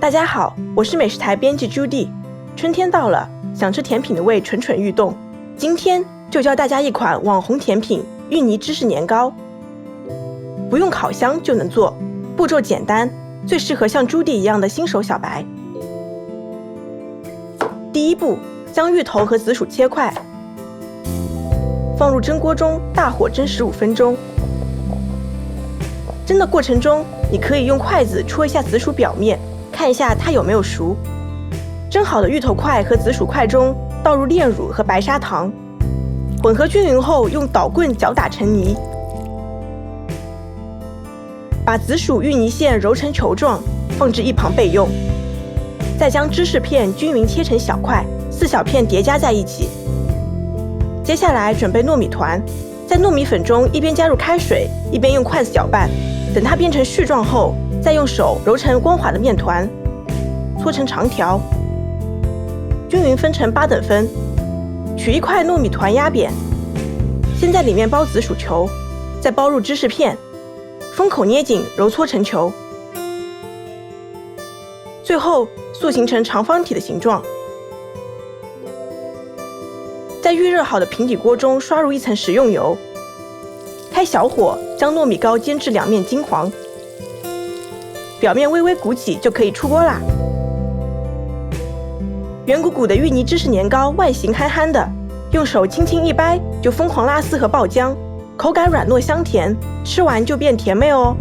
大家好，我是美食台编辑朱棣。春天到了，想吃甜品的胃蠢蠢欲动。今天就教大家一款网红甜品——芋泥芝士年糕。不用烤箱就能做，步骤简单，最适合像朱棣一样的新手小白。第一步，将芋头和紫薯切块，放入蒸锅中，大火蒸15分钟。蒸的过程中，你可以用筷子戳一下紫薯表面，看一下它有没有熟。蒸好的芋头块和紫薯块中倒入炼乳和白砂糖，混合均匀后，用捣棍搅打成泥。把紫薯芋泥馅揉成球状，放置一旁备用。再将芝士片均匀切成小块，4小片叠加在一起。接下来准备糯米团，在糯米粉中一边加入开水，一边用筷子搅拌，等它变成絮状后，再用手揉成光滑的面团，搓成长条，均匀分成8等分。取一块糯米团压扁，先在里面包紫薯球，再包入芝士片，封口捏紧，揉搓成球，最后塑形成长方体的形状。在预热好的平底锅中刷入一层食用油，开小火将糯米糕煎至两面金黄，表面微微鼓起就可以出锅啦。圆鼓鼓的芋泥芝士年糕外形憨憨的，用手轻轻一掰就疯狂拉丝和爆浆，口感软糯香甜，吃完就变甜妹哦。